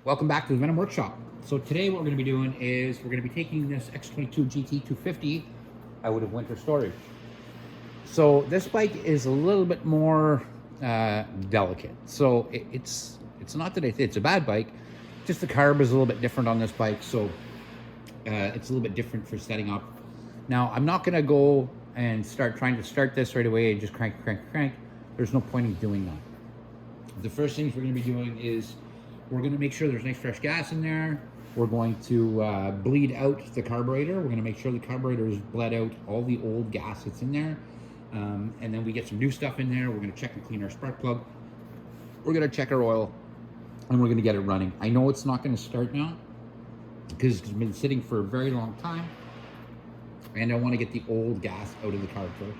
Welcome back to the Venom Workshop. So today what we're going to be doing is we're going to be taking this X22GT 250 out of winter storage. So this bike is a little bit more delicate. So it's not that it's a bad bike, just the carb is a little bit different on this bike. So it's a little bit different for setting up. Now I'm not going to go and trying to start this right away and just crank. There's no point in doing that. The first things we're going to be doing is we're going to make sure there's nice fresh gas in there. We're going to bleed out the carburetor. We're going to make sure the carburetor is bled out all the old gas that's in there. And then we get some new stuff in there. We're going to check and clean our spark plug. We're going to check our oil, and we're going to get it running. I know it's not going to start now because it's been sitting for a very long time, and I want to get the old gas out of the car first.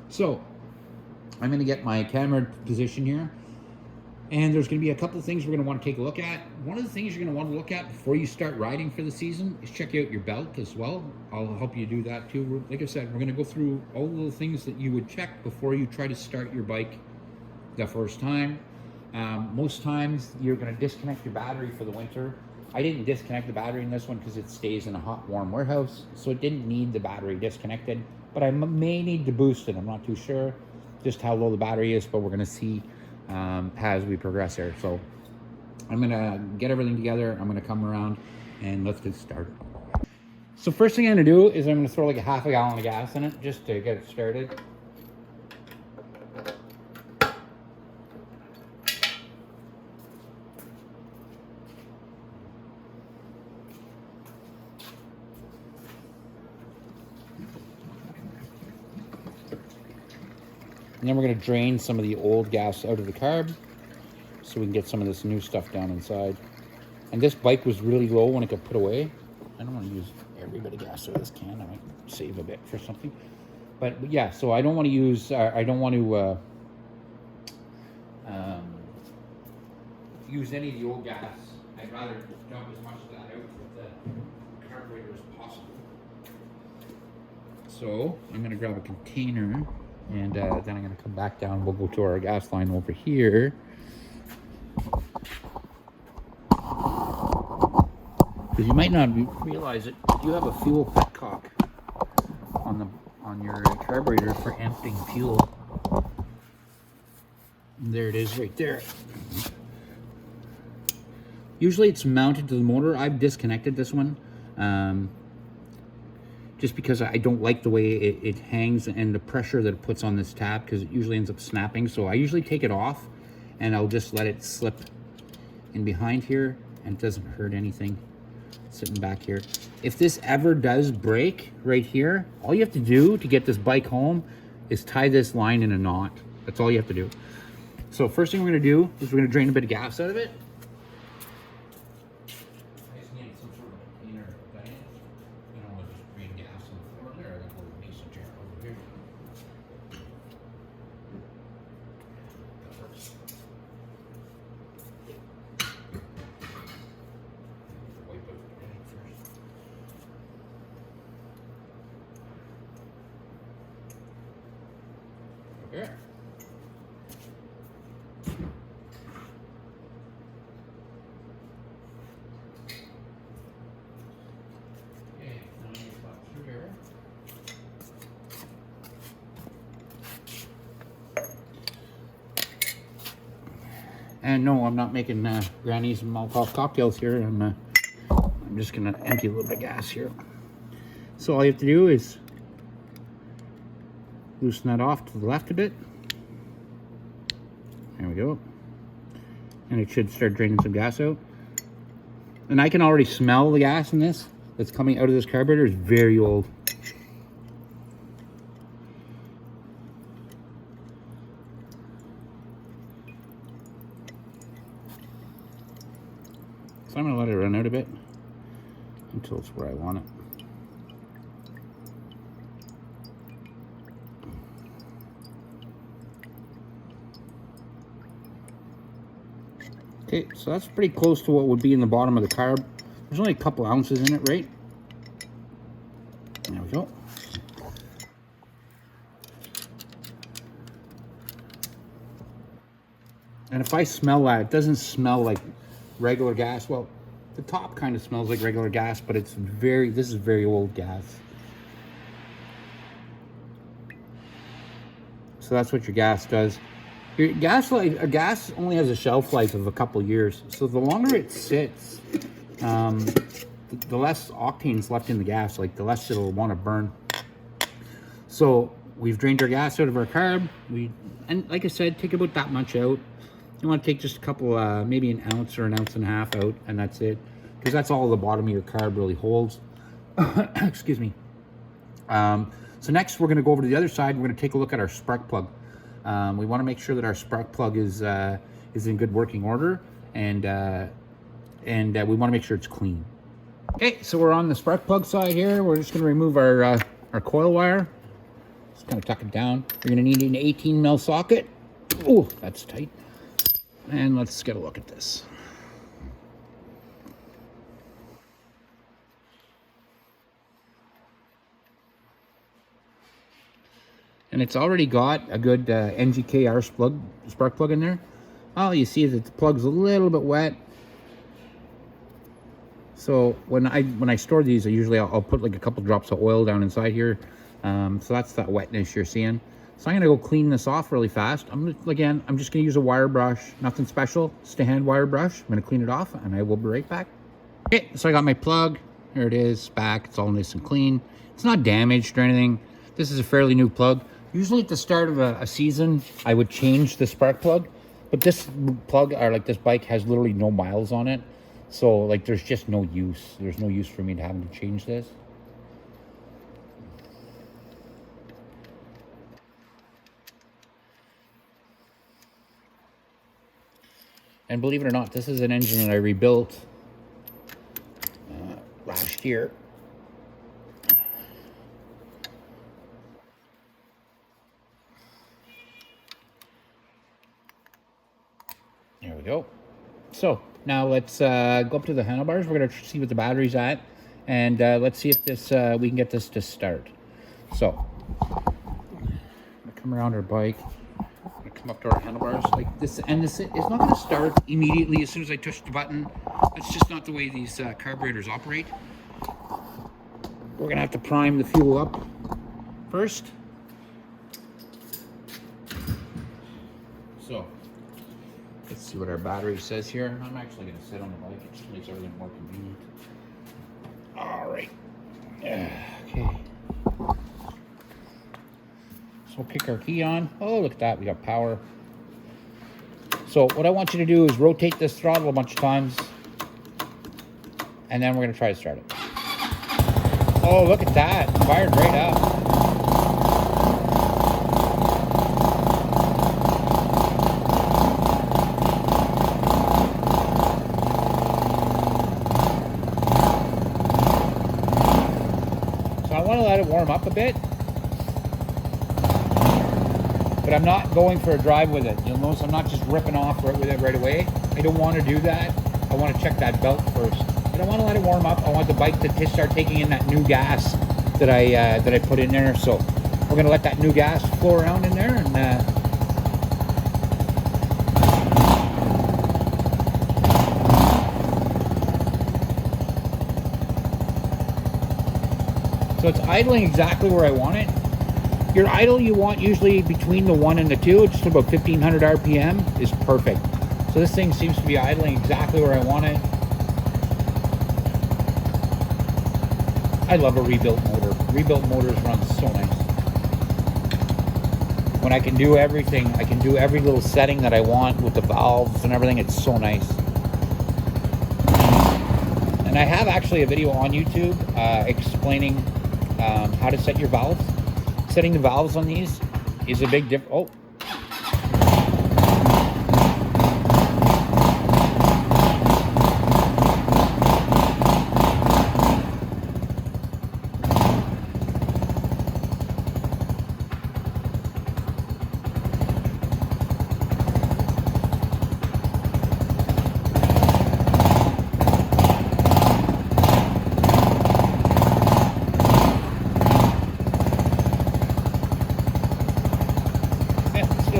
So I'm going to get my camera position here. And there's going to be a couple of things we're going to want to take a look at. One of the things you're going to want to look at before you start riding for the season is check out your belt as well. I'll help you do that too. Like I said, we're going to go through all the things that you would check before you try to start your bike the first time. Most times you're going to disconnect your battery for the winter. I didn't disconnect the battery in this one because it stays in a hot, warm warehouse, so it didn't need the battery disconnected. But I may need to boost it. I'm not too sure just how low the battery is, but we're going to see as we progress here. So I'm gonna get everything together. I'm gonna come around and let's get started. So first thing I'm gonna do is I'm gonna throw like a half a gallon of gas in it just to get it started. And then we're going to drain some of the old gas out of the carb so we can get some of this new stuff down inside. And this bike was really low when it got put away. I don't want to use every bit of gas out of this can. I might save a bit for something. But yeah, so I don't want to use, I don't want to use any of the old gas. I'd rather dump as much of that out with the carburetor as possible. So I'm going to grab a container. And then I'm going to come back down. We'll go to our gas line over here. Because you might not realize it, you have a fuel petcock on your carburetor for emptying fuel. And there it is right there. Usually it's mounted to the motor. I've disconnected this one. Just because I don't like the way it hangs and the pressure that it puts on this tab, because it usually ends up snapping. So I usually take it off and I'll just let it slip in behind here, and it doesn't hurt anything sitting back here. If this ever does break right here, all you have to do to get this bike home is tie this line in a knot. That's all you have to do. So first thing we're going to do is we're going to drain a bit of gas out of it. Okay. And no, I'm not making grannies and Molotov cocktails here. I'm just gonna empty a little bit of gas here. So all you have to do is loosen that off to the left a bit. There we go. And it should start draining some gas out. And I can already smell the gas in this that's coming out of this carburetor. It's very old. So I'm going to let it run out a bit until it's where I want it. Okay, so that's pretty close to what would be in the bottom of the carb. There's only a couple ounces in it, right? There we go. And if I smell that, it doesn't smell like regular gas. Well, the top kind of smells like regular gas, but this is very old gas. So that's what your gas does. Your gas only has a shelf life of a couple years. So the longer it sits, the less octane's left in the gas, like the less it'll want to burn. So we've drained our gas out of our carb. And like I said, take about that much out. You want to take just a couple, maybe an ounce or an ounce and a half out, and that's it. Because that's all the bottom of your carb really holds. Excuse me. So next we're going to go over to the other side. We're going to take a look at our spark plug. We want to make sure that our spark plug is in good working order, and we want to make sure it's clean. Okay, so we're on the spark plug side here. We're just going to remove our coil wire. Just kind of tuck it down. You're going to need an 18 mil socket. Oh, that's tight. And let's get a look at this. And it's already got a good NGKR spark plug in there. All you see is that the plug's a little bit wet. So when I store these, I'll put like a couple drops of oil down inside here. So that's that wetness you're seeing. So I'm gonna go clean this off really fast. I'm just gonna use a wire brush, nothing special, just a hand wire brush. I'm gonna clean it off and I will be right back. Okay, so I got my plug. Here it is, back. It's all nice and clean. It's not damaged or anything. This is a fairly new plug. Usually at the start of a season, I would change the spark plug, but this plug, or like this bike, has literally no miles on it. So like there's just no use. There's no use for me to having to change this. And believe it or not, this is an engine that I rebuilt last year. There we go. So now let's go up to the handlebars. We're going to see what the battery's at, and let's see if this we can get this to start. So I'm going to come around our bike. I'm going to come up to our handlebars like this, and this is not going to start immediately as soon as I touch the button. That's just not the way these carburetors operate. We're going to have to prime the fuel up first. So let's see what our battery says here. I'm actually going to sit on the bike. It just makes everything more convenient. All right. Okay. So we'll kick our key on. Oh, look at that. We got power. So what I want you to do is rotate this throttle a bunch of times. And then we're going to try to start it. Oh, look at that. Fired right up. Let it warm up a bit, but I'm not going for a drive with it. You'll notice I'm not just ripping off with it right away. I don't want to do that. I want to check that belt first, but I want to let it warm up. I want the bike to start taking in that new gas that I put in there. So we're gonna let that new gas flow around in there, and so it's idling exactly where I want it. Your idle you want usually between the 1 and the 2, just about 1500 RPM is perfect. So this thing seems to be idling exactly where I want it. I love a rebuilt motor. Rebuilt motors run so nice. When I can do everything, I can do every little setting that I want with the valves and everything. It's so nice. And I have actually a video on YouTube explaining how to set your valves. Setting the valves on these is a big difference. Oh.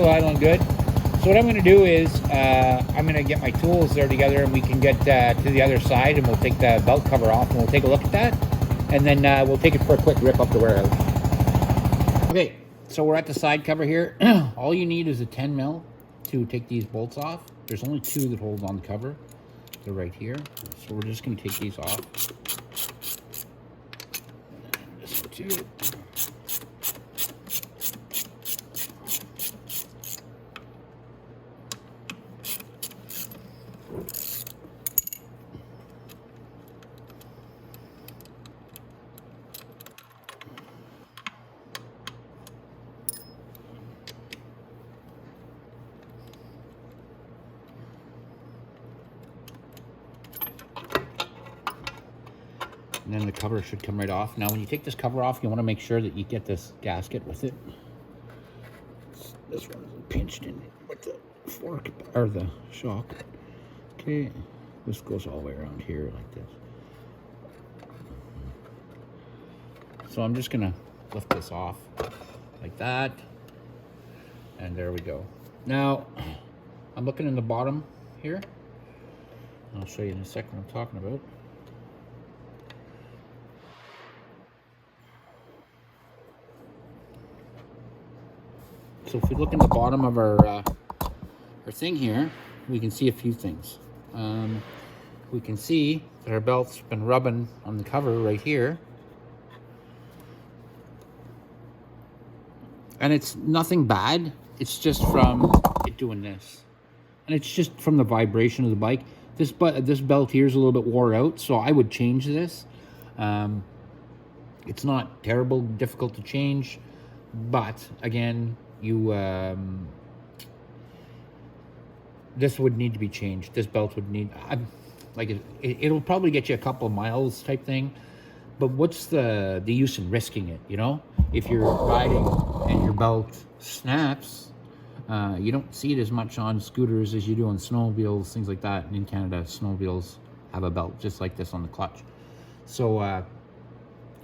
Idling good. So what I'm going to do is I'm going to get my tools there together, and we can get to the other side, and we'll take the belt cover off, and we'll take a look at that, and then we'll take it for a quick rip up the warehouse. Okay, so we're at the side cover here. All you need is a 10 mil to take these bolts off. There's only 2 that hold on the cover. They're right here. So we're just going to take these off. This one too. And then the cover should come right off. Now when you take this cover off, you want to make sure that you get this gasket with it. This one isn't pinched in with the fork or the shock. Okay, this goes all the way around here like this. So I'm just gonna lift this off like that. And there we go. Now, I'm looking in the bottom here. I'll show you in a second what I'm talking about. So if we look in the bottom of our thing here, we can see a few things. We can see that our belt's been rubbing on the cover right here. And it's nothing bad. It's just from it doing this. And it's just from the vibration of the bike. This belt here is a little bit wore out, so I would change this. It's not terrible, difficult to change. But again, this would need to be changed. This belt would need, it'll probably get you a couple of miles type thing, but what's the use in risking it, you know? If you're riding and your belt snaps, you don't see it as much on scooters as you do on snowmobiles, things like that. And in Canada, snowmobiles have a belt just like this on the clutch. So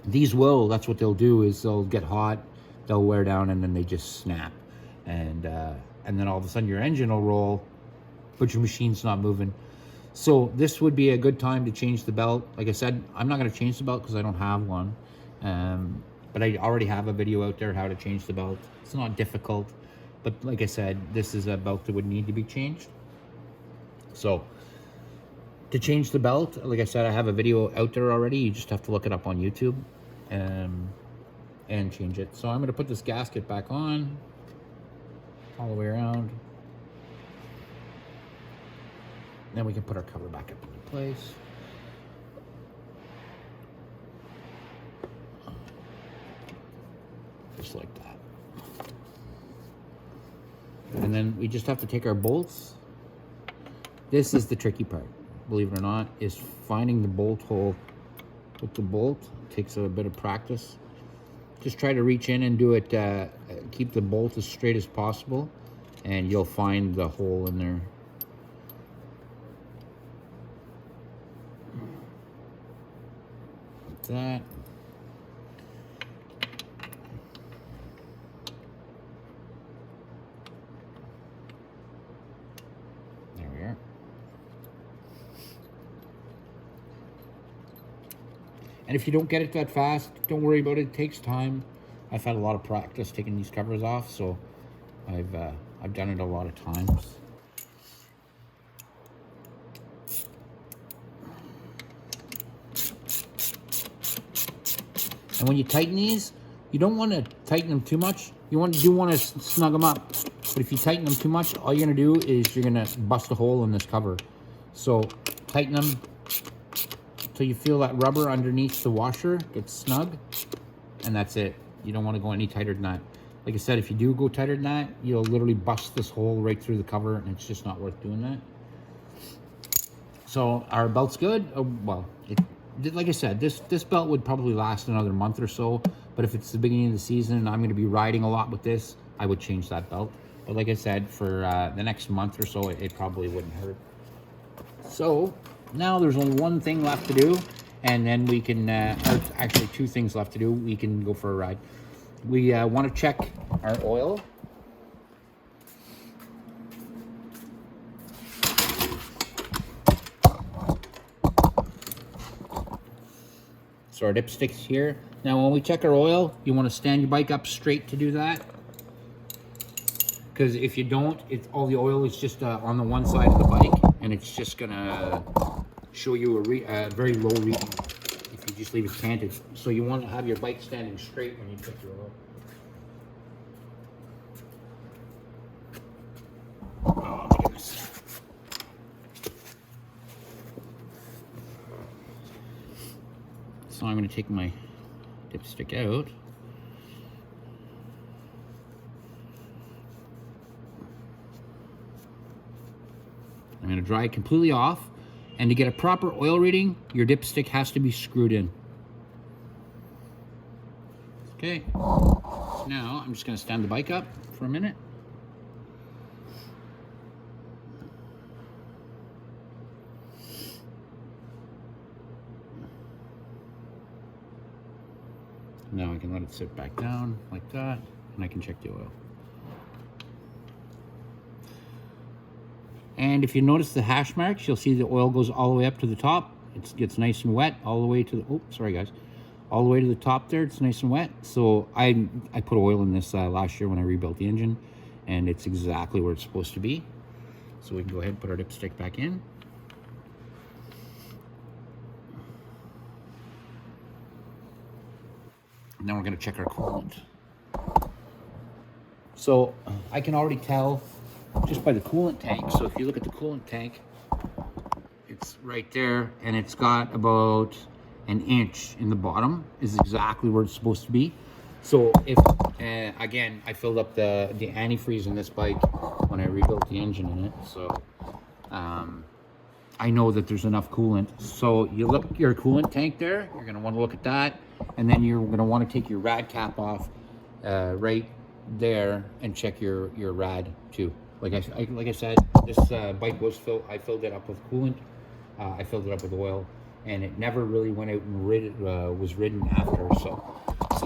that's what they'll do is they'll get hot, they'll wear down, and then they just snap, and then all of a sudden your engine will roll, but your machine's not moving. So this would be a good time to change the belt. Like I said, I'm not going to change the belt because I don't have one, but I already have a video out there how to change the belt. It's not difficult, but like I said, this is a belt that would need to be changed. So to change the belt, like I said, I have a video out there already. You just have to look it up on YouTube and change it. So I'm going to put this gasket back on all the way around. Then we can put our cover back up into place. Just like that. And then we just have to take our bolts. This is the tricky part, believe it or not, is finding the bolt hole with the bolt. It takes a bit of practice. Just try to reach in and do it, keep the bolt as straight as possible, and you'll find the hole in there. Like that. There we are. And if you don't get it that fast, don't worry about it. It takes time. I've had a lot of practice taking these covers off, so I've done it a lot of times. And when you tighten these, you don't want to tighten them too much. You want to snug them up. But if you tighten them too much, all you're going to do is you're going to bust a hole in this cover. So tighten them till you feel that rubber underneath the washer gets snug, and that's it. You don't want to go any tighter than that. Like I said, if you do go tighter than that, you'll literally bust this hole right through the cover, and it's just not worth doing that. So our belt's good. Well, like I said, this belt would probably last another month or so, but if it's the beginning of the season and I'm going to be riding a lot with this, I would change that belt. But like I said, for the next month or so, it probably wouldn't hurt. So now there's only one thing left to do, and then we can, or actually 2 things left to do. We can go for a ride. We want to check our oil. So our dipstick's here. Now when we check our oil, you want to stand your bike up straight to do that. Because if you don't, all the oil is just on the one side of the bike, and it's just gonna show you a very low reading if you just leave it canted. So you want to have your bike standing straight when you check your oil. Oh my goodness. So I'm going to take my dipstick out. I'm going to dry it completely off, and to get a proper oil reading, your dipstick has to be screwed in. Okay, so now I'm just going to stand the bike up for a minute. Now I can let it sit back down like that, and I can check the oil. And if you notice the hash marks, you'll see the oil goes all the way up to the top. It gets nice and wet all the way to the, oh, sorry guys, all the way to the top there. It's nice and wet. So I put oil in this last year when I rebuilt the engine, and it's exactly where it's supposed to be. So we can go ahead and put our dipstick back in. And then we're going to check our coolant. So I can already tell just by the coolant tank. So if you look at the coolant tank, it's right there, and it's got about an inch in the bottom is exactly where it's supposed to be. So if again, I filled up the antifreeze in this bike when I rebuilt the engine in it, so I know that there's enough coolant. So you look at your coolant tank there, you're going to want to look at that, and then you're going to want to take your rad cap off right there and check your rad too. Like I said, this bike was filled. I filled it up with coolant. I filled it up with oil, and it never really went out and was ridden after. So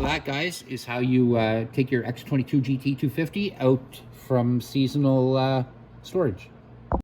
that, guys, is how you take your X22 GT 250 out from seasonal storage.